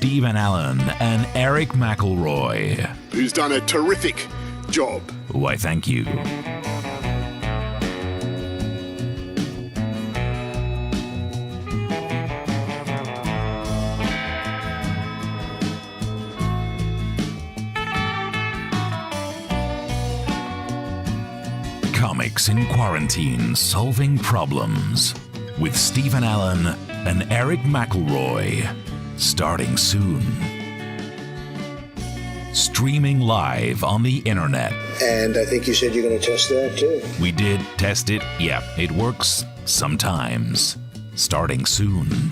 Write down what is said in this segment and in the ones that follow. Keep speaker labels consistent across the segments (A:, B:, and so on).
A: Stephen Allen and Erich McElroy.
B: Who's done a terrific job.
A: Why, thank you. Comics in Quarantine Solving Problems with Stephen Allen and Erich McElroy. Starting soon. Streaming live on the internet.
C: And I think you said you're going to test that too.
A: We did test it. Yeah, it works sometimes. Starting soon.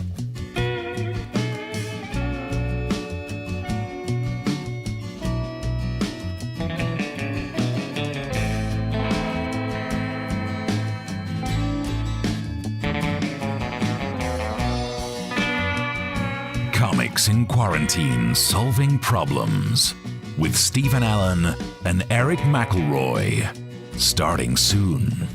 A: Comics in Quarantine Solving Problems with Stephen Allen and Erich McElroy. Starting soon.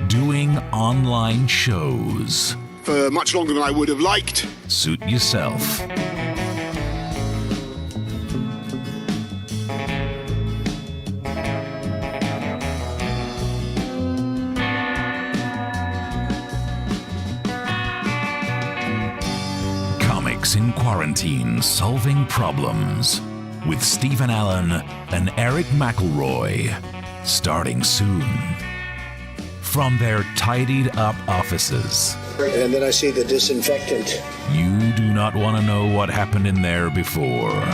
A: Doing online shows.
B: For much longer than I would have liked.
A: Suit yourself. Comics in Quarantine Solving Problems with Stephen Allen and Erich McElroy. Starting soon. From their tidied up offices.
C: And then I see the disinfectant.
A: You do not want to know what happened in there before.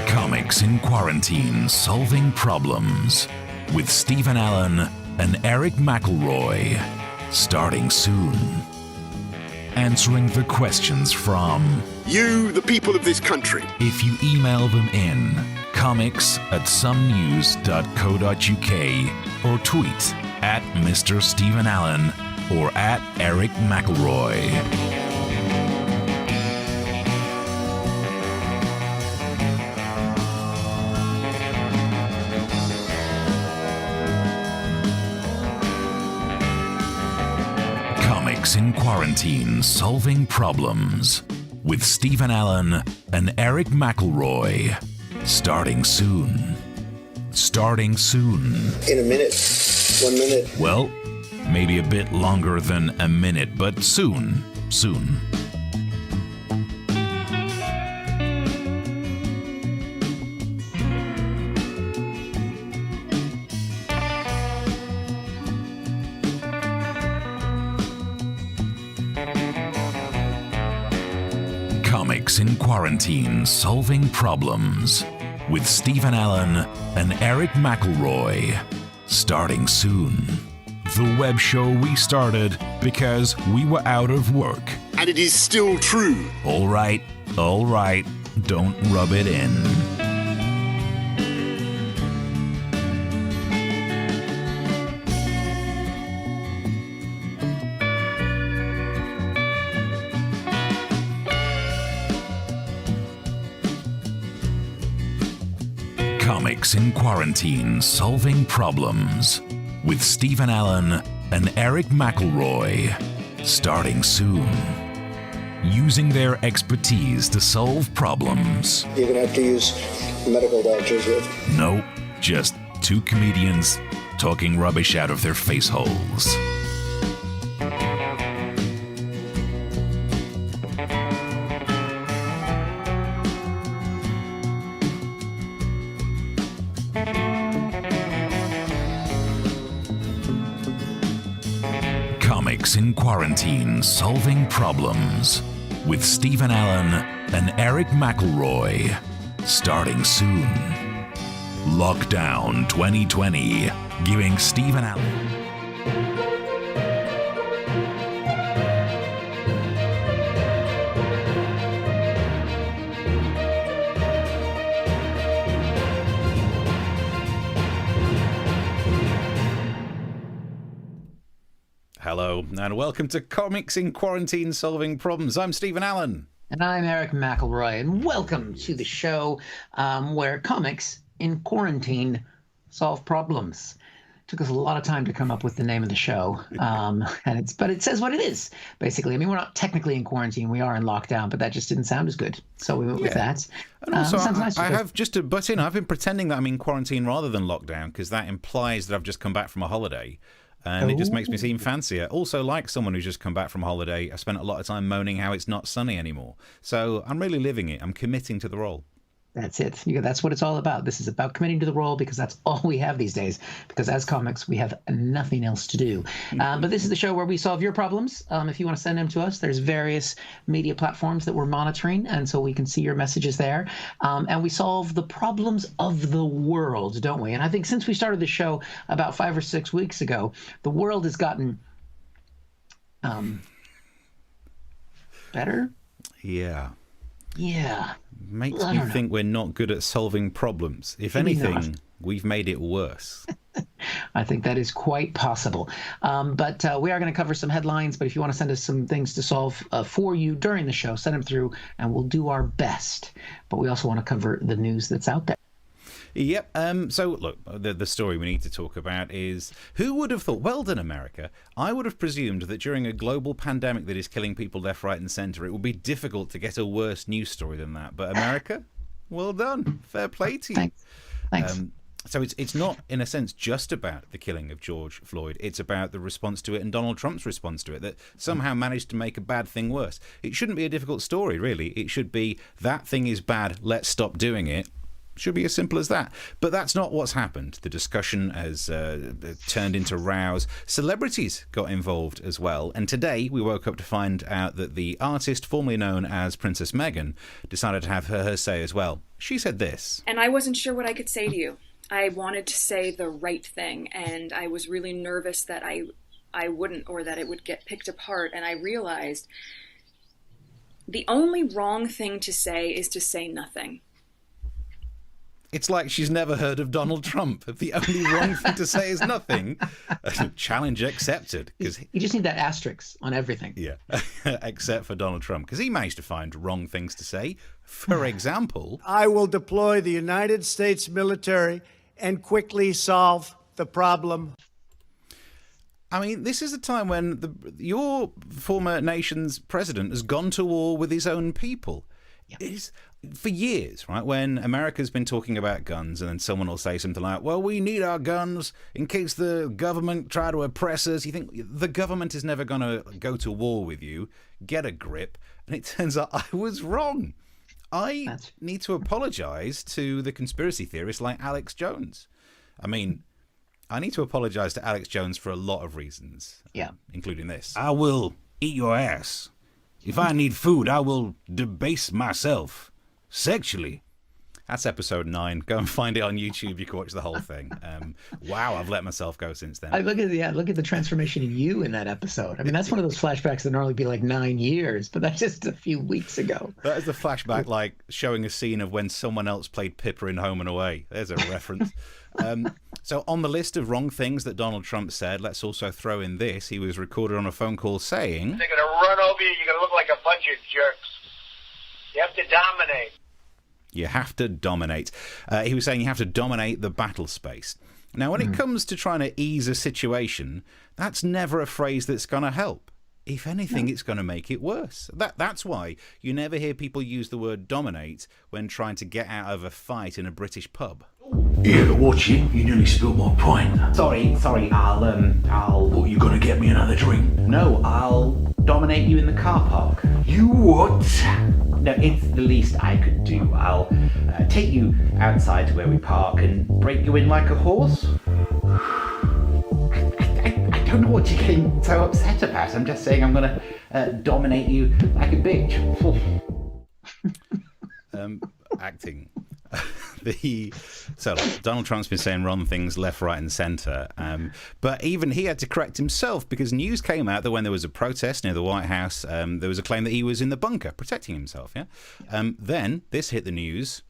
A: Comics in Quarantine Solving Problems with Stephen Allen and Erich McElroy. Starting soon. Answering the questions from
B: you, the people of this country.
A: If you email them in comics@somenews.co.uk or tweet at Mr. Stephen Allen or at Erich McElroy. In Quarantine Solving Problems with Stephen Allen and Erich McElroy. Starting soon. Starting soon.
C: In a minute. 1 minute.
A: Well, maybe a bit longer than a minute, but soon. Soon. Comics in Quarantine Solving Problems with Stephen Allen and Erich McElroy. Starting soon. The web show we started because we were out of work.
B: And it is still true.
A: All right, don't rub it in. Comics in Quarantine Solving Problems with Stephen Allen and Erich McElroy. Starting soon. Using their expertise to solve problems.
C: You're going to have to use medical doctors with.
A: Nope, just two comedians talking rubbish out of their face holes. Comics in Quarantine Solving Problems with Stephen Allen and Erich McElroy. Starting soon. Lockdown 2020, giving Stephen Allen.
D: Hello, and welcome to Comics in Quarantine Solving Problems. I'm Stephen Allen. And I'm Eric McElroy, and welcome to the show where comics in quarantine solve problems. Took us a lot of time to come up with the name of the show, but it says what it is, basically. I mean, we're not technically in quarantine, we are in lockdown, but that just didn't sound as good, so we went with that.
E: And also,
D: sounds nice.
E: I have just to butt in. I've been pretending that I'm in quarantine rather than lockdown because that implies that I've just come back from a holiday. And it just makes me seem fancier. Also, like someone who's just come back from holiday, I spent a lot of time moaning how it's not sunny anymore. So I'm really living it. I'm committing to the role.
D: That's it. That's what it's all about. This is about committing to the role because that's all we have these days. Because as comics, we have nothing else to do. But this is the show where we solve your problems. If you want to send them to us, there's various media platforms that we're monitoring, and so we can see your messages there. And we solve the problems of the world, don't we? And I think since we started the show about 5 or 6 weeks ago, the world has gotten better.
E: Yeah. Makes me think we're not good at solving problems. If anything, we've made it worse.
D: I think that is quite possible. But we are going to cover some headlines. But if you want to send us some things to solve for you during the show, send them through and we'll do our best. But we also want to cover the news that's out there.
E: Yep. So, look, the story we need to talk about is who would have thought, well done, America. I would have presumed that during a global pandemic that is killing people left, right and centre, it would be difficult to get a worse news story than that. But America, well done. Fair play to you.
D: Thanks.
E: So it's not, in a sense, just about the killing of George Floyd. It's about the response to it and Donald Trump's response to it that somehow managed to make a bad thing worse. It shouldn't be a difficult story, really. It should be, that thing is bad, let's stop doing it. Should be as simple as that. But that's not what's happened. The discussion has turned into rows. Celebrities got involved as well. And today we woke up to find out that the artist formerly known as Princess Meghan decided to have her say as well. She said this.
F: And I wasn't sure what I could say to you. I wanted to say the right thing. And I was really nervous that I wouldn't, or that it would get picked apart. And I realized the only wrong thing to say is to say nothing.
E: It's like she's never heard of Donald Trump. The only wrong thing to say is nothing. Challenge accepted.
D: You just need that asterisk on everything.
E: Yeah, except for Donald Trump, because he managed to find wrong things to say. For example,
G: I will deploy the United States military and quickly solve the problem.
E: I mean, this is a time when your former nation's president has gone to war with his own people. Yeah. For years, right, when America's been talking about guns and then someone will say something like, well, we need our guns in case the government try to oppress us. You think the government is never going to go to war with you. Get a grip. And it turns out I was wrong. I need to apologize to the conspiracy theorists like Alex Jones. I mean, I need to apologize to Alex Jones for a lot of reasons, including this. I will eat your ass. If I need food, I will debase myself. Sexually. That's episode 9. Go and find it on YouTube. You can watch the whole thing. Wow, I've let myself go since then.
D: Look at the transformation in you in that episode. I mean, that's one of those flashbacks that normally be like 9 years, but that's just a few weeks ago.
E: That is the flashback, like showing a scene of when someone else played Pippa in Home and Away. There's a reference. So on the list of wrong things that Donald Trump said, let's also throw in this. He was recorded on a phone call saying,
H: they're going to run over you. You're going to look like a bunch of jerks. You have to dominate.
E: You have to dominate. He was saying you have to dominate the battle space. Now, when it comes to trying to ease a situation, that's never a phrase that's going to help. If anything, it's going to make it worse. That's why you never hear people use the word dominate when trying to get out of a fight in a British pub.
I: Yeah, watch it. You nearly spilled my pint.
J: Sorry, I'll...
I: What, you gonna get me another drink?
J: No, I'll dominate you in the car park.
I: You what?
J: No, it's the least I could do. I'll take you outside to where we park and break you in like a horse. I don't know what you're getting so upset about. I'm just saying I'm gonna dominate you like a bitch.
E: Acting. So Donald Trump's been saying wrong things left, right and centre, but even he had to correct himself because news came out that when there was a protest near the White House, there was a claim that he was in the bunker protecting himself. Then this hit the news.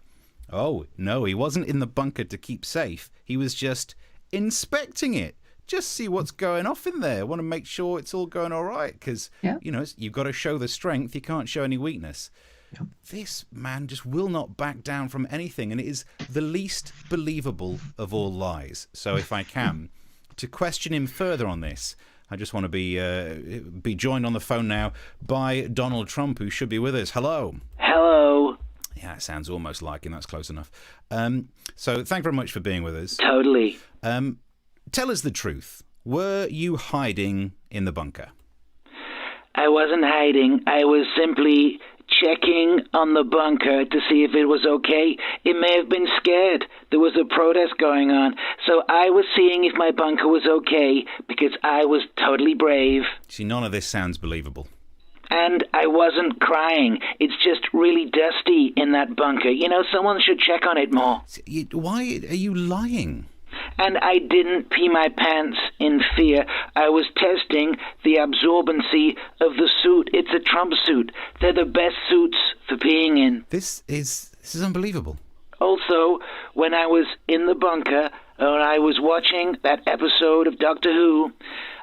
E: Oh no, he wasn't in the bunker to keep safe. He was just inspecting it just see what's going off in there. I want to make sure it's all going all right because, you've got to show the strength. You can't show any weakness. Yep. This man just will not back down from anything, and it is the least believable of all lies. So if I can, to question him further on this, I just want to be joined on the phone now by Donald Trump, who should be with us. Hello.
K: Hello.
E: Yeah, it sounds almost like him. That's close enough. So thank you very much for being with us.
K: Totally.
E: Tell us the truth. Were you hiding in the bunker?
K: I wasn't hiding. I was simply checking on the bunker to see if it was okay. It may have been scared. There was a protest going on. So I was seeing if my bunker was okay because I was totally brave.
E: See, none of this sounds believable.
K: And I wasn't crying. It's just really dusty in that bunker. Someone should check on it more.
E: Why are you lying?
K: And I didn't pee my pants in fear. I was testing the absorbency of the suit. It's a Trump suit. They're the best suits for peeing in.
E: This is unbelievable.
K: Also, when I was in the bunker, when I was watching that episode of Doctor Who,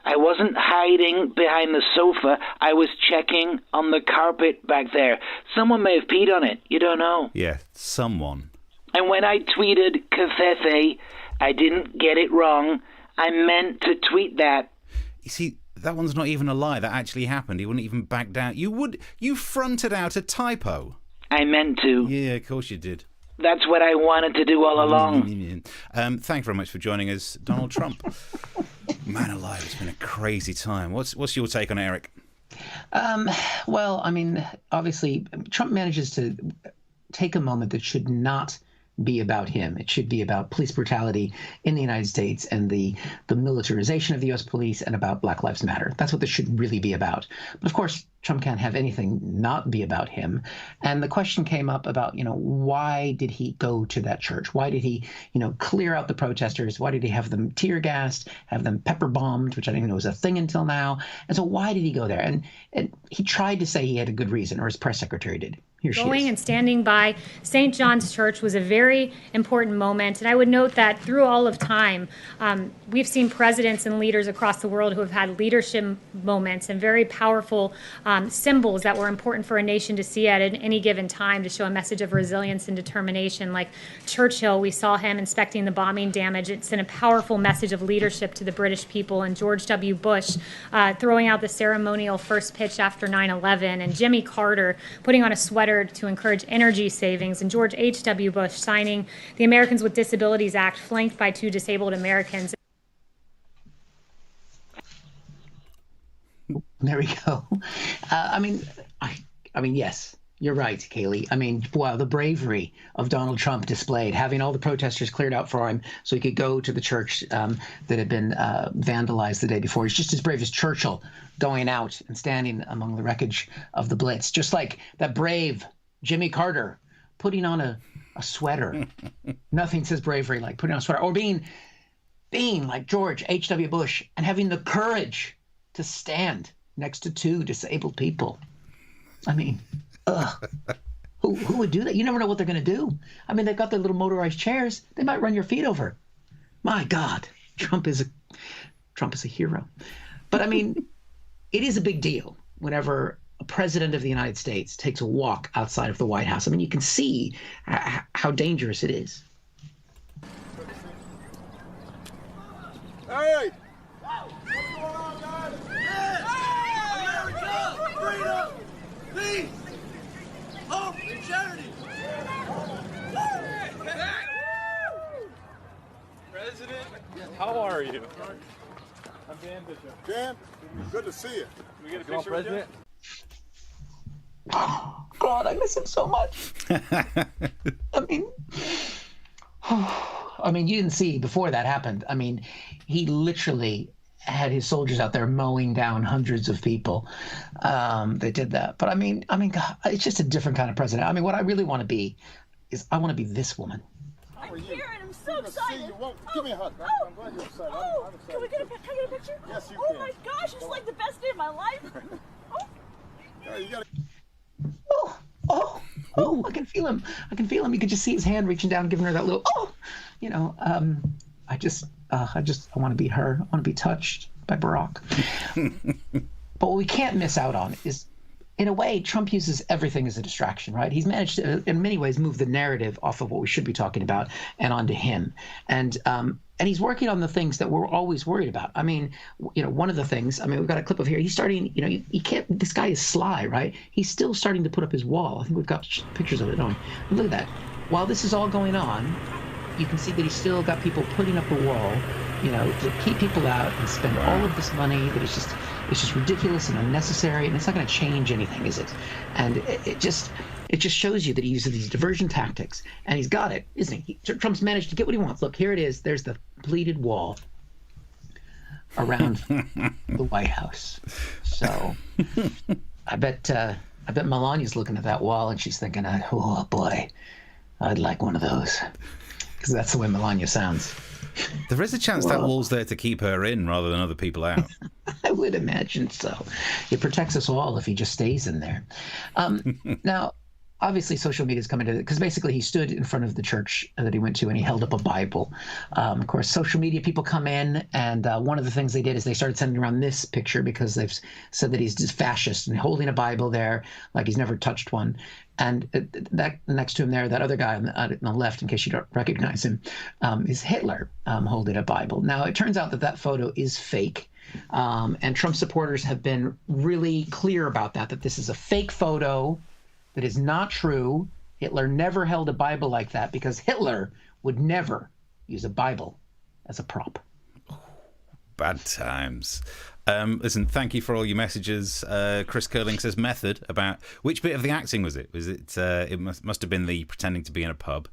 K: I wasn't hiding behind the sofa. I was checking on the carpet back there. Someone may have peed on it. You don't know.
E: Yeah, someone.
K: And when I tweeted Covfefe, I didn't get it wrong. I meant to tweet that.
E: You see, that one's not even a lie. That actually happened. He wouldn't even back down. You fronted out a typo.
K: I meant to.
E: Yeah, of course you did.
K: That's what I wanted to do all along.
E: Thank you very much for joining us, Donald Trump. Man alive, it's been a crazy time. What's your take on Eric?
D: Well, I mean, obviously, Trump manages to take a moment that should not be about him. It should be about police brutality in the United States and the militarization of the U.S. police and about Black Lives Matter. That's what this should really be about. But of course, Trump can't have anything not be about him. And the question came up about, why did he go to that church? Why did he, clear out the protesters? Why did he have them tear gassed, have them pepper bombed, which I didn't even know was a thing until now? And so why did he go there? And he tried to say he had a good reason, or his press secretary did.
L: Going and standing by St. John's Church was a very important moment. And I would note that through all of time, we've seen presidents and leaders across the world who have had leadership moments and very powerful symbols that were important for a nation to see at any given time to show a message of resilience and determination. Like Churchill, we saw him inspecting the bombing damage. It sent a powerful message of leadership to the British people. And George W. Bush throwing out the ceremonial first pitch after 9/11. And Jimmy Carter putting on a sweater to encourage energy savings, and George H.W. Bush signing the Americans with Disabilities Act, flanked by 2 disabled Americans.
D: There we go. I mean, yes, you're right, Kaylee. I mean, wow, the bravery of Donald Trump displayed, having all the protesters cleared out for him so he could go to the church that had been vandalized the day before. He's just as brave as Churchill going out and standing among the wreckage of the Blitz, just like that brave Jimmy Carter putting on a sweater. Nothing says bravery like putting on a sweater, or being like George H.W. Bush and having the courage to stand next to 2 disabled people. I mean, who would do that? You never know what they're going to do. I mean, they've got their little motorized chairs. They might run your feet over. My God, Trump is a hero. But I mean, it is a big deal whenever a president of the United States takes a walk outside of the White House. I mean, you can see how dangerous it is.
B: Hey!
M: What's going on, guys? America! Freedom! Peace! Hope and charity!
N: President, how are you? I'm Dan Bishop.
B: Dan, good to see you.
N: Can we get a picture with you?
D: Oh, God, I miss him so much. I mean, you didn't see before that happened. I mean, he literally had his soldiers out there mowing down hundreds of people. They did that. But I mean, God, it's just a different kind of president. I mean, what I really want to be is I want to be this woman.
M: I'm here and I'm so excited.
B: Give me a hug. I'm glad you're excited. I'm excited.
M: Can I get a picture?
B: Yes, you
M: can.
B: can.
M: Oh my gosh, it's like the best day of my life.
B: Yeah, you gotta...
D: Oh, I can feel him. You could just see his hand reaching down, giving her that little, I want to be her. I want to be touched by Barack. But what we can't miss out on is, in a way, Trump uses everything as a distraction, right? He's managed to, in many ways, move the narrative off of what we should be talking about and onto him. And he's working on the things that we're always worried about. I mean, one of the things, we've got a clip of here. He's starting, you can't, this guy is sly, right? He's still starting to put up his wall. I think we've got pictures of it, don't we? Look at that. While this is all going on, you can see that he's still got people putting up the wall, to keep people out and spend all of this money that is just ridiculous and unnecessary, and it's not going to change anything, is it? And it just shows you that he uses these diversion tactics, and he's got it, isn't he? Trump's managed to get what he wants. Look, here it is. There's the pleated wall around the White House. So I bet Melania's looking at that wall and she's thinking, oh boy, I'd like one of those, because that's the way Melania sounds.
E: There is a chance that wall's there to keep her in rather than other people out.
D: I would imagine so. It protects us all if he just stays in there. Now, obviously, social media's coming to it, because basically he stood in front of the church that he went to and he held up a Bible. Of course, social media people come in, and one of the things they did is they started sending around this picture, because they've said that he's just fascist and holding a Bible there like he's never touched one. And that next to him there, that other guy on the left, in case you don't recognize him, is Hitler holding a Bible. Now, it turns out that photo is fake. And Trump supporters have been really clear about that this is a fake photo, that is not true. Hitler never held a Bible like that, because Hitler would never use a Bible as a prop.
E: Bad times. Listen, thank you for all your messages. Chris Curling says method about which bit of the acting was it? Was it? It must have been the pretending to be in a pub.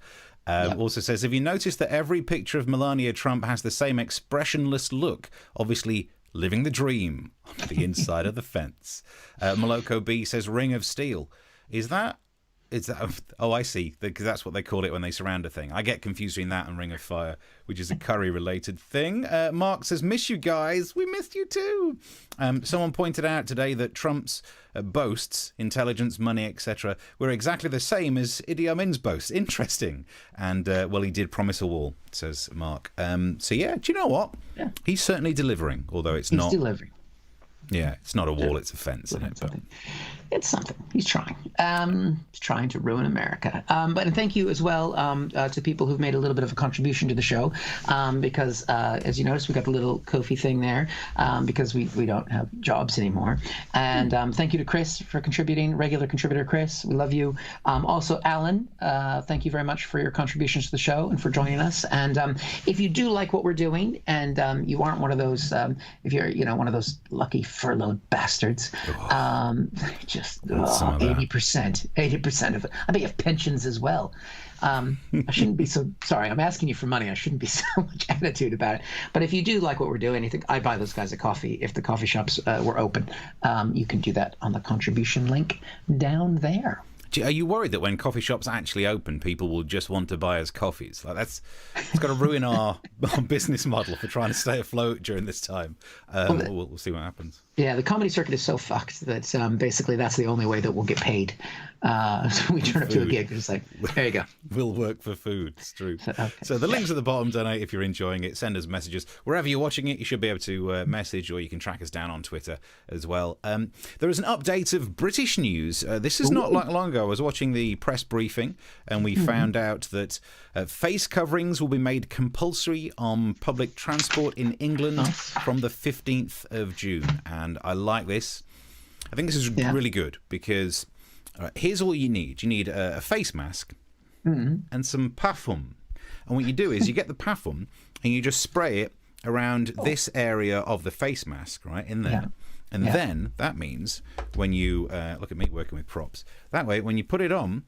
E: Also says, have you noticed that every picture of Melania Trump has the same expressionless look? Obviously living the dream on the inside of the fence. Moloko B says Ring of Steel. Is that? Oh, I see. Because that's what they call it when they surround a thing. I get confused between that and Ring of Fire, which is a curry-related thing. Mark says, miss you guys. We missed you too. Someone pointed out today that Trump's boasts, intelligence, money, etc., were exactly the same as Idi Amin's boasts. Interesting. And, well, he did promise a wall, says Mark. So, yeah, do you know what? Yeah. He's certainly delivering, although he's not delivering. Yeah, it's not a wall, it's a fence, isn't it? But
D: it's something. He's trying. He's trying to ruin America. But thank you as well to people who've made a little bit of a contribution to the show, because as you noticed, we got the little Ko-fi thing there, because we don't have jobs anymore. And thank you to Chris for contributing, regular contributor Chris. We love you. Also, Alan, thank you very much for your contributions to the show and for joining us. And if you do like what we're doing, and you aren't one of those, if you're one of those lucky furloughed bastards, just 80% of it. I bet you have pensions as well. I shouldn't be so sorry. I'm asking you for money. I shouldn't be so much attitude about it. But if you do like what we're doing, you think I'd buy those guys a coffee if the coffee shops were open. You can do that on the contribution link down there.
E: Are you worried that when coffee shops actually open, people will just want to buy us coffees? It's got to ruin our business model for trying to stay afloat during this time. We'll see what happens.
D: Yeah, the comedy circuit is so fucked that basically that's the only way that we'll get paid. So we turn up to a gig, it's like, there you go.
E: We'll work for food, it's true. So the link's at the bottom. Donate if you're enjoying it. Send us messages. Wherever you're watching it, you should be able to message, or you can track us down on Twitter as well. There is an update of British news. This is not long ago. I was watching the press briefing, and we found out that face coverings will be made compulsory on public transport in England from the 15th of June. And I like this. I think this is really good, because here's all you need. You need a face mask and some parfum. And what you do is you get the parfum and you just spray it around this area of the face mask, right, in there. Yeah. And then that means when you, look at me working with props, that way when you put it on,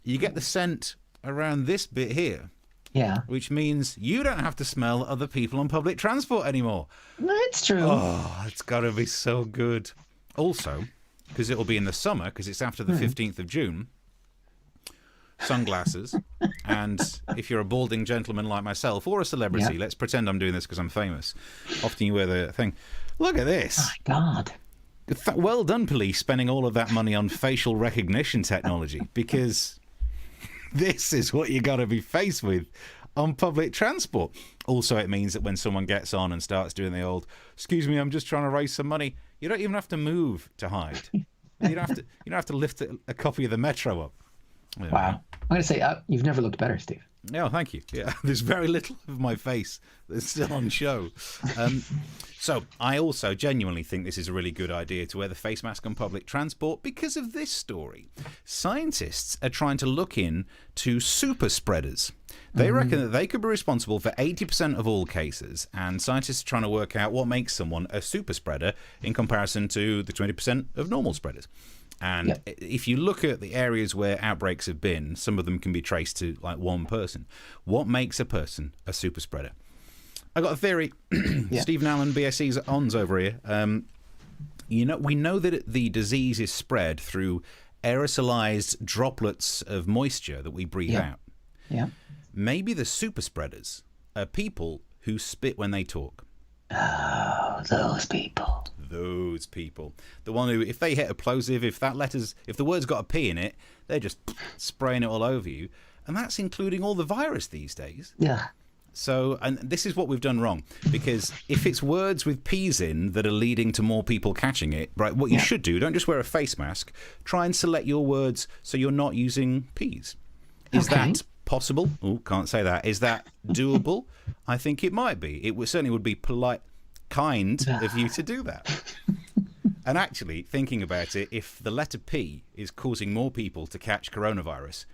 E: you get the scent around this bit here.
D: Yeah.
E: Which means you don't have to smell other people on public transport anymore.
D: That's true.
E: Oh, it's got to be so good. Also, because it'll be in the summer, because it's after the 15th of June, sunglasses. And if you're a balding gentleman like myself, or a celebrity, let's pretend I'm doing this because I'm famous. Often you wear the thing. Look at this.
D: Oh, my God.
E: Well done, police, spending all of that money on facial recognition technology, because this is what you got to be faced with. on public transport. Also, it means that when someone gets on and starts doing the old, "Excuse me, I'm just trying to raise some money," you don't even have to move to hide. You don't have to lift a copy of the Metro up.
D: Wow. I'm going to say you've never looked better, Steve.
E: Oh, thank you. Yeah, there's very little of my face that's still on show. So I also genuinely think this is a really good idea to wear the face mask on public transport because of this story. Scientists are trying to look into super spreaders. They reckon that they could be responsible for 80% of all cases, and scientists are trying to work out what makes someone a super spreader in comparison to the 20% of normal spreaders. And if you look at the areas where outbreaks have been, some of them can be traced to like one person. What makes a person a super spreader? I got a theory. Stephen Allen, BSC's ONS over here. We know that the disease is spread through aerosolized droplets of moisture that we breathe out.
D: Yeah.
E: Maybe the super spreaders are people who spit when they talk.
D: Oh, those people.
E: Those people. The one who, if they hit a plosive, if the word's got a P in it, they're just spraying it all over you. And that's including all the virus these days.
D: Yeah.
E: So, and this is what we've done wrong. Because if it's words with P's in that are leading to more people catching it, right, what you should do, don't just wear a face mask, try and select your words so you're not using P's. Is that possible? Oh, can't say that. Is that doable? I think it might be. It certainly would be polite, kind of you to do that. And actually, thinking about it, if the letter P is causing more people to catch coronavirus,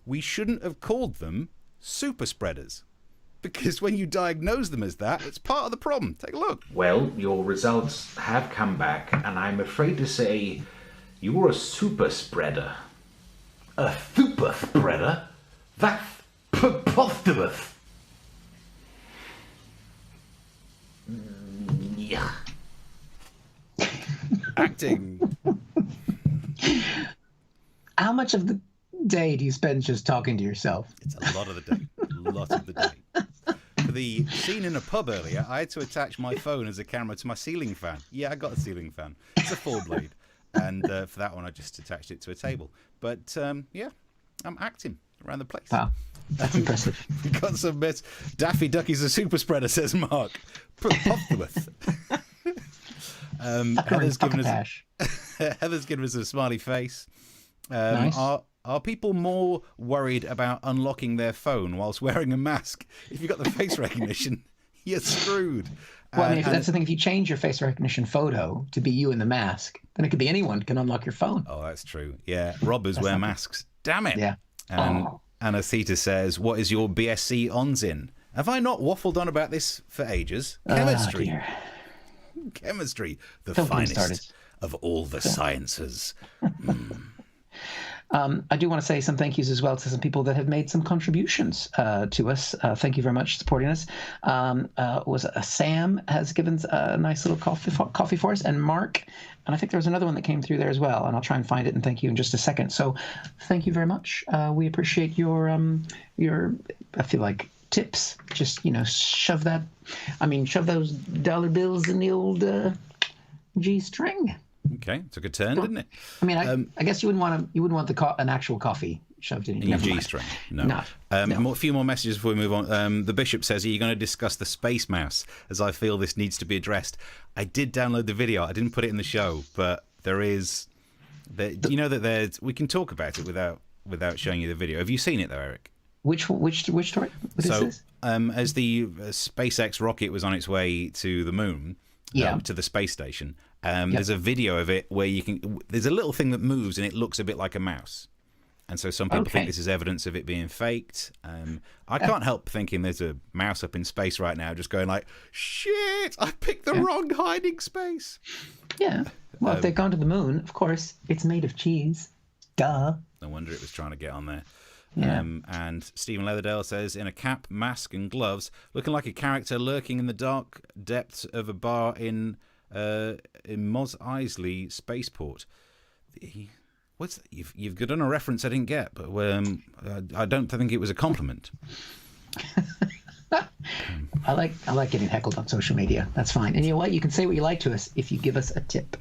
E: we shouldn't have called them super spreaders. Because when you diagnose them as that, it's part of the problem. Take a look.
J: Well, your results have come back, and I'm afraid to say you're a super spreader.
I: A super spreader? That's preposterous.
J: Yeah.
E: Acting.
D: How much of the day do you spend just talking to yourself?
E: It's a lot of the day. A lot of the day. For the scene in a pub earlier, I had to attach my phone as a camera to my ceiling fan. Yeah, I got a ceiling fan. It's a 4-blade. And for that one, I just attached it to a table. But, yeah, I'm acting around the place.
D: Wow. That's impressive.
E: Got some bits. Daffy Ducky's a super spreader, says Mark. Preposterous. Heather's given us a smiley face.
D: Nice.
E: Are people more worried about unlocking their phone whilst wearing a mask? If you've got the face recognition, you're screwed.
D: Well, I mean, that's the thing. If you change your face recognition photo to be you in the mask, then it could be anyone can unlock your phone.
E: Oh, that's true. Yeah, robbers wear masks. Damn it.
D: Yeah.
E: And Anatheta says, what is your BSc ONS in? Have I not waffled on about this for ages? Chemistry. Chemistry, the finest of all the sciences.
D: I do want to say some thank yous as well to some people that have made some contributions to us. Thank you very much for supporting us. Sam has given a nice little coffee for us, and Mark, and I think there was another one that came through there as well, and I'll try and find it and thank you in just a second. So thank you very much. We appreciate your I feel like tips. Just, shove those dollar bills in the old G-string.
E: Okay, took a turn, didn't it?
D: I mean, I guess you wouldn't want an actual coffee shoved in
E: your G-string. No. A few more messages before we move on. The Bishop says, are you going to discuss the space mouse, as I feel this needs to be addressed? I did download the video. I didn't put it in the show, but there is... we can talk about it without showing you the video. Have you seen it, though, Eric?
D: Which story? What is this?
E: As the SpaceX rocket was on its way to the moon, to the space station... There's a video of it where there's a little thing that moves and it looks a bit like a mouse. And so some people think this is evidence of it being faked. I can't help thinking there's a mouse up in space right now just going like, shit, I picked the wrong hiding space.
D: Yeah. Well, if they've gone to the moon, of course, it's made of cheese. Duh.
E: No wonder it was trying to get on there.
D: Yeah.
E: And Stephen Leatherdale says, in a cap, mask and gloves, looking like a character lurking in the dark depths of a bar in Mos Eisley Spaceport. You've done a reference I didn't get, but I don't think it was a compliment.
D: I like getting heckled on social media. That's fine. And you know what? You can say what you like to us if you give us a tip.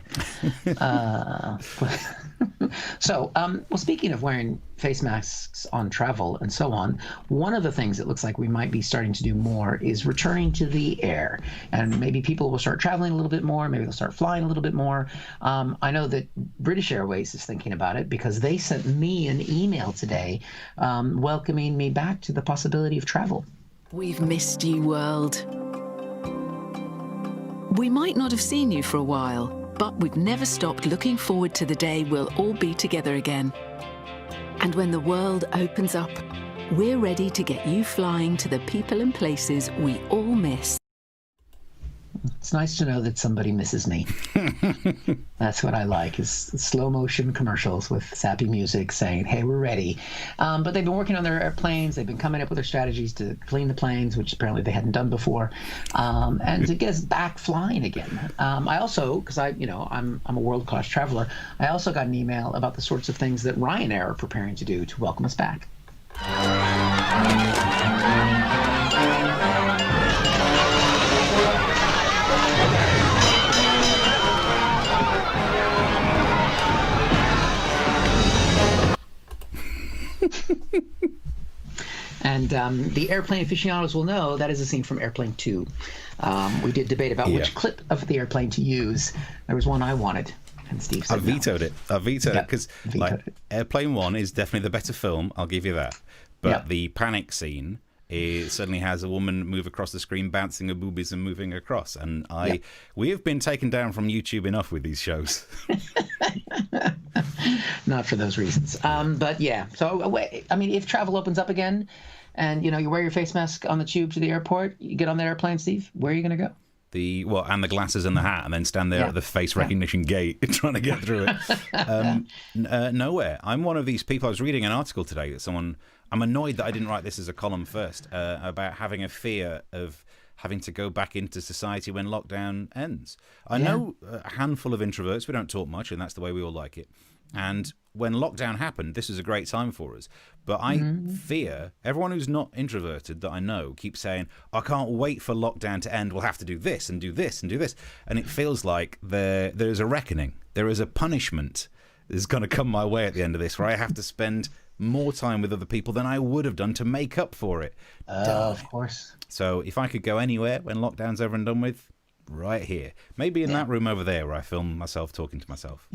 D: So, well, speaking of wearing face masks on travel and so on, one of the things it looks like we might be starting to do more is returning to the air. And maybe people will start traveling a little bit more. Maybe they'll start flying a little bit more. I know that British Airways is thinking about it because they sent me an email today welcoming me back to the possibility of travel.
O: We've missed you, world. We might not have seen you for a while, but we've never stopped looking forward to the day we'll all be together again. And when the world opens up, we're ready to get you flying to the people and places we all miss.
D: It's nice to know that somebody misses me. That's what I like, is slow motion commercials with sappy music saying, hey, we're ready. But they've been working on their airplanes. They've been coming up with their strategies to clean the planes, which apparently they hadn't done before, and to get us back flying again. I also, because I'm a world-class traveler, I also got an email about the sorts of things that Ryanair are preparing to do to welcome us back. And the airplane aficionados will know that is a scene from Airplane 2. We did debate about which clip of the airplane to use. There was one I wanted, and Steve said
E: I vetoed it. I vetoed it because Airplane 1 is definitely the better film. I'll give you that. But the panic scene, it suddenly has a woman move across the screen, bouncing her boobies and moving across. And we have been taken down from YouTube enough with these shows.
D: Not for those reasons. But yeah, so I mean, if travel opens up again and, you wear your face mask on the tube to the airport, you get on the airplane, Steve, where are you going to go?
E: And the glasses and the hat, and then stand there at the face recognition gate trying to get through it. Nowhere. I'm one of these people. I was reading an article today that I'm annoyed that I didn't write this as a column first, about having a fear of having to go back into society when lockdown ends. I know a handful of introverts. We don't talk much, and that's the way we all like it. And when lockdown happened, this is a great time for us. But I fear everyone who's not introverted that I know keeps saying, I can't wait for lockdown to end. We'll have to do this and do this and do this. And it feels like there's a reckoning. There is a punishment that's going to come my way at the end of this, where I have to spend more time with other people than I would have done to make up for it.
D: Of course.
E: So if I could go anywhere when lockdown's over and done with, right here. Maybe in that room over there where I film myself talking to myself.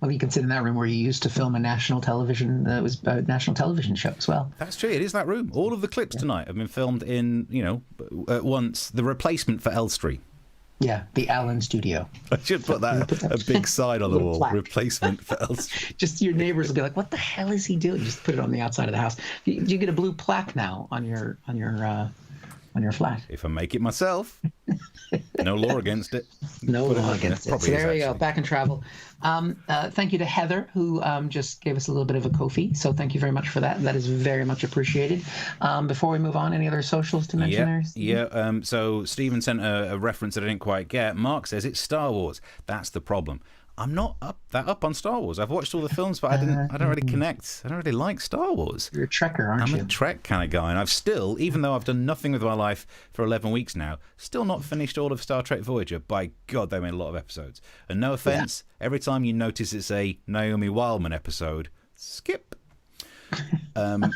D: Well, you can sit in that room where you used to film a national television show as well.
E: That's true. It is that room. All of the clips tonight have been filmed in, at once, the replacement for Elstree.
D: Yeah, the Allen Studio.
E: I should put that a big sign on the wall. Plaque. Replacement for Elstree.
D: Just your neighbors will be like, "What the hell is he doing?" Just put it on the outside of the house. You get a blue plaque now on your flat.
E: If I make it myself, no law against it.
D: No law against it. So there we go. Back in travel. Thank you to Heather, who just gave us a little bit of a Ko-fi. So thank you very much for that. That is very much appreciated. Before we move on, any other socials to mention there?
E: Yeah. So Stephen sent a reference that I didn't quite get. Mark says it's Star Wars. That's the problem. I'm not up on Star Wars. I've watched all the films, but I don't really connect. I don't really like Star Wars.
D: You're a Trekker, aren't you?
E: I'm a Trek kind of guy, and I've still, even though I've done nothing with my life for 11 weeks now, still not finished all of Star Trek Voyager. By God, they made a lot of episodes. And no offense, every time you notice it's a Naomi Wildman episode, skip.
D: No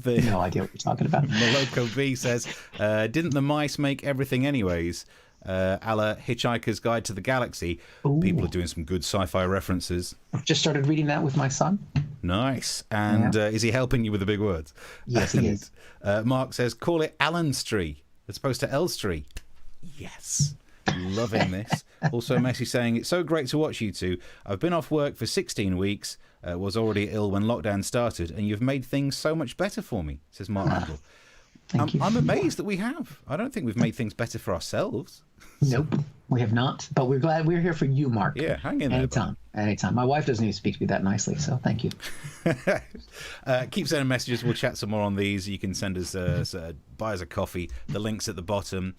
D: idea what you're talking about.
E: Moloko B says, didn't the mice make everything anyways? A la Hitchhiker's Guide to the Galaxy. Ooh. People are doing some good sci-fi references.
D: I've just started reading that with my son.
E: Nice. And is he helping you with the big words?
D: Yes, he is.
E: Mark says, call it Allenstree as opposed to Elstree. Yes. Loving this. Also a message saying, it's so great to watch you two. I've been off work for 16 weeks, was already ill when lockdown started, and you've made things so much better for me, says Mark Randall. I'm amazed that we have. I don't think we've made things better for ourselves.
D: Nope, we have not. But we're glad we're here for you, Mark.
E: Yeah, hang in there.
D: Anytime. My wife doesn't even speak to me that nicely, so thank you.
E: Keep sending messages. We'll chat some more on these. You can send us, buy us a coffee. The link's at the bottom.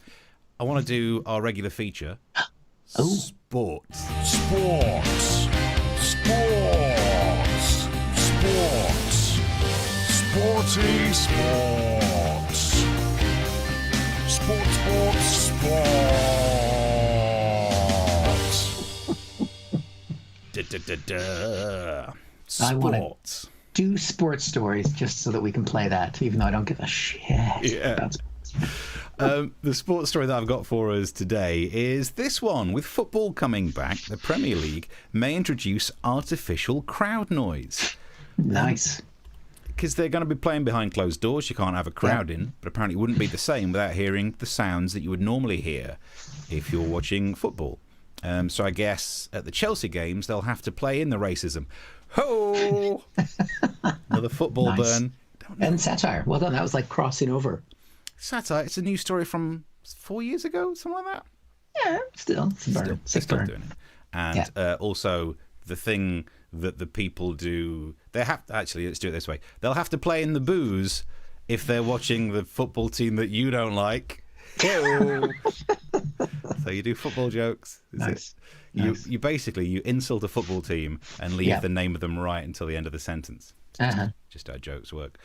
E: I want to do our regular feature. Sports.
A: Sports. Sports. Sports. Sporty sports.
E: Sports.
D: I want to do sports stories just so that we can play that, even though I don't give a shit about sports.
E: The sports story that I've got for us today is this one. With football coming back, the Premier League may introduce artificial crowd noise.
D: Nice.
E: Because they're going to be playing behind closed doors. You can't have a crowd in, but apparently it wouldn't be the same without hearing the sounds that you would normally hear if you're watching football. So I guess at the Chelsea games, they'll have to play in the racism. Ho! Another football burn.
D: And satire. Well done. That was like crossing over.
E: Satire. It's a news story from 4 years ago, something like that.
D: Yeah, still. It's a burn.
E: Still doing it. And also the thing that the people do, they have to, actually, let's do it this way. They'll have to play in the booze if they're watching the football team that you don't like. So you do football jokes.
D: Nice.
E: You basically you insult a football team and leave the name of them right until the end of the sentence. Just how jokes work.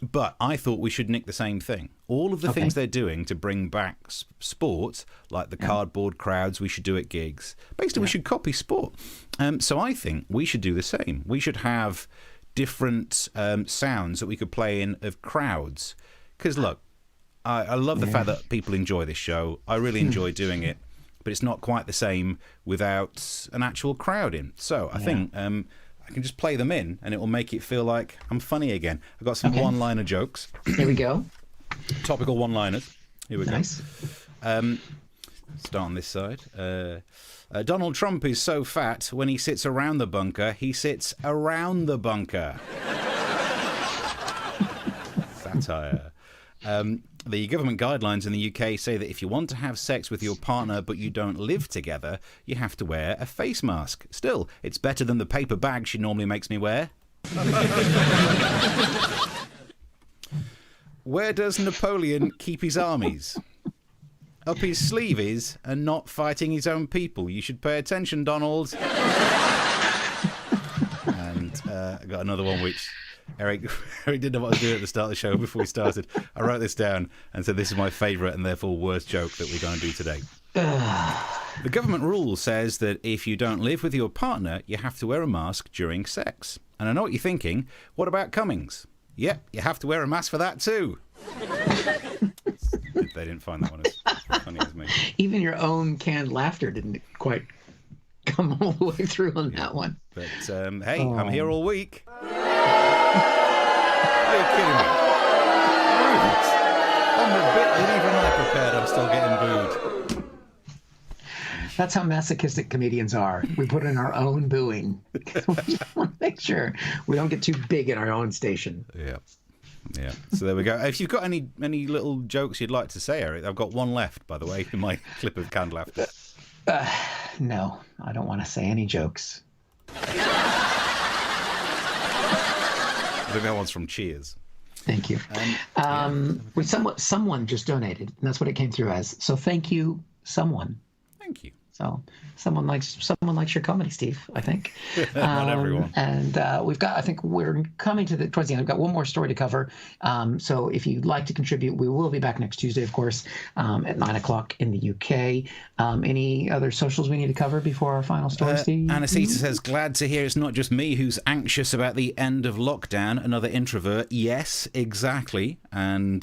E: But I thought we should nick the same thing. All of the things they're doing to bring back sport, like the cardboard crowds we should do at gigs. Basically, we should copy sport. So I think we should do the same. We should have different sounds that we could play in of crowds. Because look, I love the fact that people enjoy this show. I really enjoy doing it, but it's not quite the same without an actual crowd in. So I think I can just play them in, and it will make it feel like I'm funny again. I've got some one-liner jokes.
D: Here we go.
E: Topical one-liners. Here we go.
D: Nice.
E: Start on this side. Donald Trump is so fat, when he sits around the bunker, he sits around the bunker. Satire. The government guidelines in the UK say that if you want to have sex with your partner but you don't live together, you have to wear a face mask. Still, it's better than the paper bag she normally makes me wear. Where does Napoleon keep his armies? Up his sleeves and not fighting his own people. You should pay attention, Donald. And I got another one which... Eric didn't know what I was doing at the start of the show before we started. I wrote this down and said this is my favourite and therefore worst joke that we're going to do today. The government rule says that if you don't live with your partner, you have to wear a mask during sex. And I know what you're thinking. What about Cummings? Yep, you have to wear a mask for that too. They didn't find that one as funny as me.
D: Even your own canned laughter didn't quite come all the way through on that one.
E: But hey, I'm here all week. Are you kidding me? On the bit that even I prepared, I'm still getting booed.
D: That's how masochistic comedians are. We put in our own booing. We just want to make sure we don't get too big in our own station.
E: Yeah. So there we go. If you've got any little jokes you'd like to say, Eric, I've got one left, by the way, in my clip of canned laughter.
D: No, I don't want to say any jokes.
E: I think that one's from Cheers.
D: Thank you. Someone just donated, and that's what it came through as. So thank you, someone.
E: Thank you.
D: So someone likes your comedy, Steve, I think.
E: Not everyone.
D: And I think we're coming towards the end. I've got one more story to cover. So if you'd like to contribute, we will be back next Tuesday, of course, at 9:00 in the UK. Any other socials we need to cover before our final story, Steve?
E: Anacita says, glad to hear it's not just me who's anxious about the end of lockdown. Another introvert. Yes, exactly. And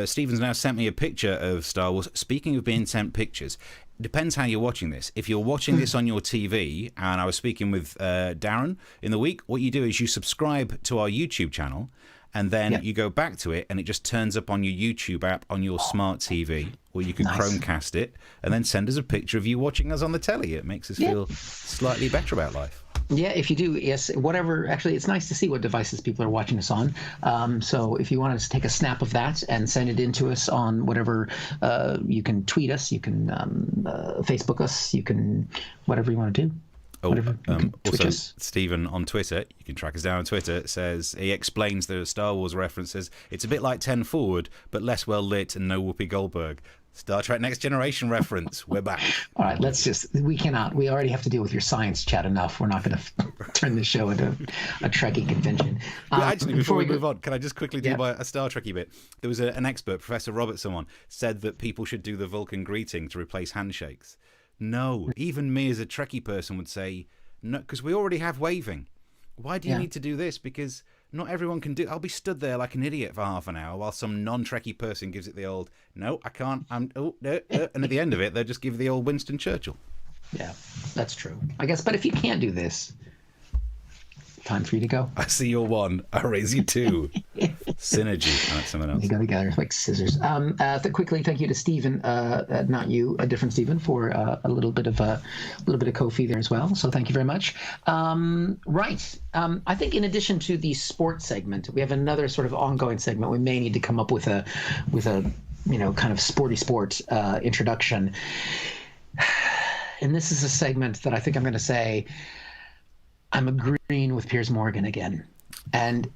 E: Stephen's now sent me a picture of Star Wars. Speaking of being sent pictures, depends how you're watching this. If you're watching this on your TV, and I was speaking with Darren in the week, what you do is you subscribe to our YouTube channel, and then you go back to it, and it just turns up on your YouTube app on your smart TV, or you can Chromecast it, and then send us a picture of you watching us on the telly. It makes us feel slightly better about life.
D: Yeah, if you do, yes, whatever. Actually, it's nice to see what devices people are watching us on. So if you want to take a snap of that and send it in to us on whatever, you can tweet us, you can Facebook us, you can whatever you want to do.
E: Oh,
D: whatever.
E: also, Stephen on Twitter, you can track us down on Twitter, says he explains the Star Wars references. It's a bit like 10 Forward, but less well lit and no Whoopi Goldberg. Star Trek Next Generation reference. We're back.
D: All right, we already have to deal with your science chat enough. We're not going to turn this show into a Trekkie convention.
E: Actually, before we move on, can I just quickly do a Star Trekkie bit? There was an expert, Professor Robert someone, said that people should do the Vulcan greeting to replace handshakes. No, even me as a Trekkie person would say, no, because we already have waving. Why do you need to do this? Because not everyone can do it. I'll be stood there like an idiot for half an hour while some non-Trekkie person gives it the old, no, I can't, and at the end of it, they'll just give the old Winston Churchill.
D: Yeah, that's true, I guess. But if you can't do this, time for you to go.
E: I see your one. I raise you two. Synergy. That's something else.
D: They go together like scissors. Quickly, thank you to Stephen, not you, a different Stephen, for a little bit of Ko-fi there as well. So thank you very much. Right. I think in addition to the sports segment, we have another sort of ongoing segment. We may need to come up with a kind of sporty sport introduction. And this is a segment that I think I'm going to say I'm agreeing with Piers Morgan again. And,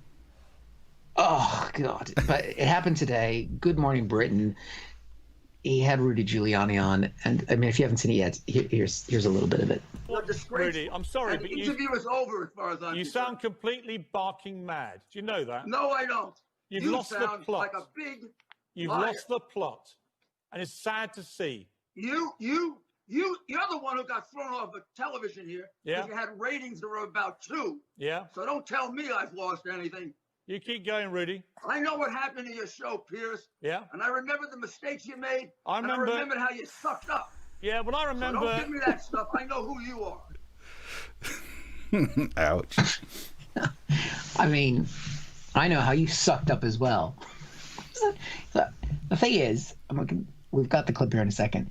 D: oh, God. But it happened today. Good Morning Britain. He had Rudy Giuliani on. And, I mean, if you haven't seen it yet, here's a little bit of it.
P: Rudy, I'm sorry, but
Q: the interview is over as far as I'm
P: You
Q: concerned.
P: sound completely barking mad. Do you know that?
Q: No, I don't.
P: You've
Q: You
P: lost the
Q: sound
P: plot.
Q: like a big
P: You've
Q: liar.
P: lost the plot. And it's sad to see.
Q: You're the one who got thrown off of television here.
P: Yeah.
Q: Because you had ratings that were about 2.
P: Yeah.
Q: So don't tell me I've lost anything.
P: You keep going, Rudy.
Q: I know what happened to your show, Piers.
P: Yeah.
Q: And I remember the mistakes you made.
P: I remember.
Q: And I remembered how you sucked up.
P: Yeah, well, I remember.
Q: So don't give me that stuff. I know who you are.
E: Ouch.
D: I mean, I know how you sucked up as well. The thing is, we've got the clip here in a second.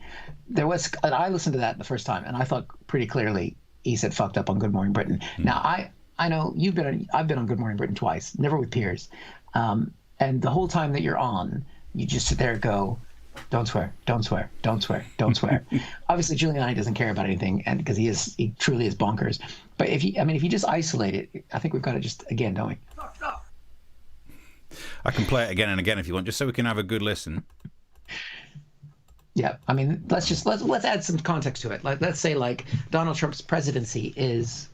D: I listened to that the first time, and I thought pretty clearly he said "fucked up" on Good Morning Britain. Now I know I've been on Good Morning Britain twice, never with Piers, and the whole time that you're on, you just sit there and go, "Don't swear, don't swear, don't swear, don't swear." Obviously, Giuliani doesn't care about anything, and because he truly is bonkers. But if you just isolate it, I think we've got it just again, don't we?
E: I can play it again and again if you want, just so we can have a good listen.
D: Yeah, I mean, let's add some context to it. Let's say Donald Trump's presidency is.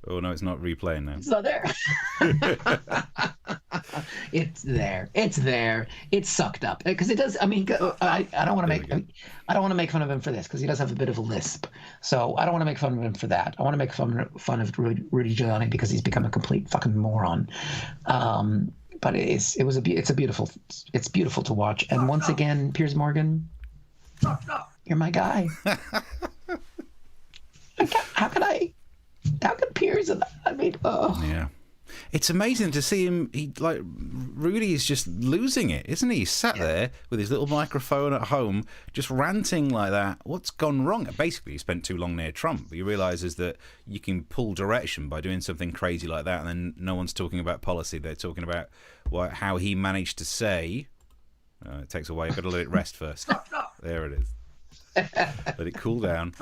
E: Oh no, it's not replaying now.
D: It's not there. It's there. It's there. It's sucked up because it does. I mean, I don't want to make fun of him for this because he does have a bit of a lisp. So I don't want to make fun of him for that. I want to make fun of Rudy Giuliani because he's become a complete fucking moron. But it's beautiful to watch. And once again, Piers Morgan, you're my guy. How could Piers? I mean,
E: yeah. It's amazing to see him. Rudy is just losing it, isn't he? He's sat there with his little microphone at home, just ranting like that. What's gone wrong? Basically, he spent too long near Trump. He realizes that you can pull direction by doing something crazy like that, and then no one's talking about policy. They're talking about how he managed to say. It takes away. I've got to let it rest first. There it is. Let it cool down.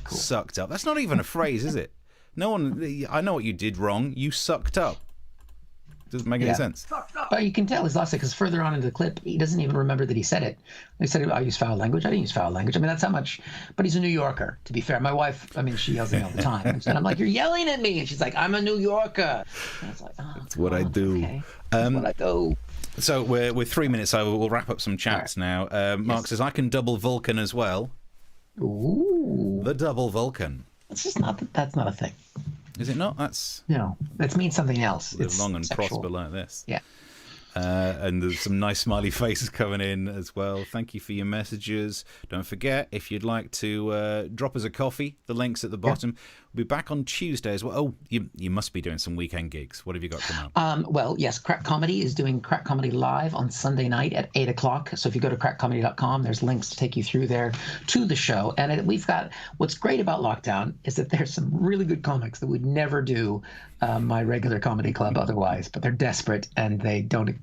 E: Sucked up. That's not even a phrase, is it? No one. I know what you did wrong. You sucked up. Doesn't make any sense.
D: But you can tell his lost it because further on in the clip, he doesn't even remember that he said it. He said, "I use foul language." I didn't use foul language. I mean, that's how much. But he's a New Yorker. To be fair, my wife. I mean, she yells at me all the time, and I'm like, "You're yelling at me," and she's like, "I'm a New Yorker." And it's like,
E: that's what I do.
D: Okay. That's what I do.
E: So we're 3 minutes over. We'll wrap up some chats now. Mark says I can double Vulcan as well.
D: Ooh.
E: The double Vulcan.
D: That's not a thing.
E: Is it not? That's
D: no. That means something else.
E: Live long and prosper like this.
D: Yeah.
E: And there's some nice smiley faces coming in as well. Thank you for your messages. Don't forget, if you'd like to drop us a coffee, the link's at the bottom. We'll be back on Tuesday as well. Oh, you must be doing some weekend gigs. What have you got coming up?
D: Well, yes, Crack Comedy is doing Crack Comedy Live on Sunday night at 8 o'clock. So if you go to crackcomedy.com, there's links to take you through there to the show. And we've got, what's great about lockdown is that there's some really good comics that would never do my regular comedy club otherwise, but they're desperate and they don't,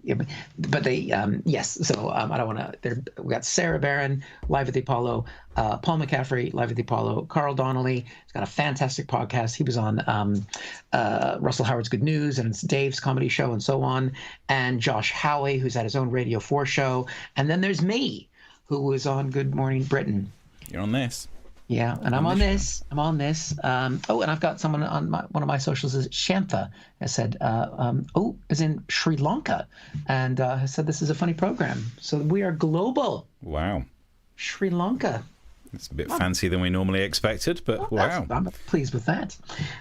D: but they, yes. So I don't want to, we got Sarah Barron live at the Apollo, Paul McCaffrey, Live at the Apollo, Carl Donnelly. He's got a fantastic podcast. He was on Russell Howard's Good News and Dave's comedy show and so on. And Josh Howey, who's at his own Radio 4 show. And then there's me, who was on Good Morning Britain.
E: You're on this.
D: Yeah, and I'm on this. I'm on this. And I've got someone on one of my socials is Shantha has said, is in Sri Lanka, and has said this is a funny program. So we are global.
E: Wow.
D: Sri Lanka.
E: It's a bit fancier than we normally expected, but wow.
D: I'm pleased with that.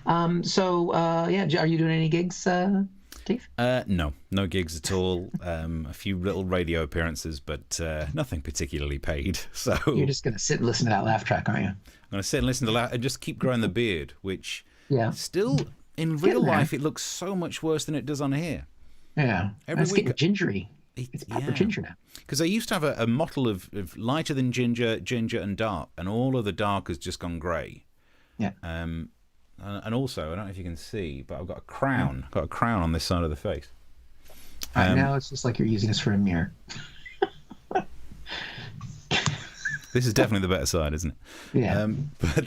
D: Are you doing any gigs, Steve?
E: No gigs at all. A few little radio appearances, but nothing particularly paid. So
D: you're just going to sit and listen to that laugh track, aren't you?
E: I'm going to sit and listen to that and just keep growing the beard, which still in
D: It's
E: real
D: getting
E: life
D: there.
E: it looks so much worse than it does on here.
D: Yeah,
E: Every
D: getting gingery. It's proper ginger now.
E: Because I used to have a mottle of lighter than ginger, and dark, and all of the dark has just gone grey.
D: Yeah.
E: And also, I don't know if you can see, but I've got a crown. I've got a crown on this side of the face.
D: Now it's just like you're using us for a mirror.
E: This is definitely the better side, isn't it?
D: Yeah.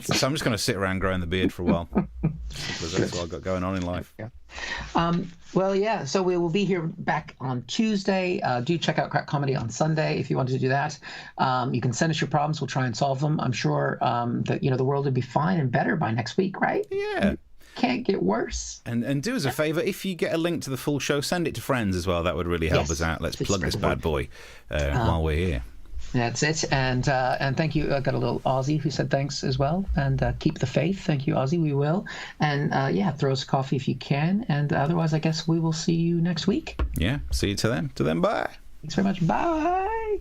E: So I'm just going to sit around growing the beard for a while. Because that's what I've got going on in life.
D: Yeah. So we will be here back on Tuesday. Do check out Crack Comedy on Sunday if you want to do that. You can send us your problems. We'll try and solve them. I'm sure that the world will be fine and better by next week, right?
E: Yeah.
D: Can't get worse.
E: And do us a favour, if you get a link to the full show, send it to friends as well. That would really help us out. Let's plug this bad boy while we're here.
D: That's it. And thank you. I got a little Aussie who said thanks as well. And keep the faith. Thank you, Aussie. We will. And throw us a coffee if you can. And otherwise, I guess we will see you next week.
E: Yeah. See you to them. Bye.
D: Thanks very much. Bye.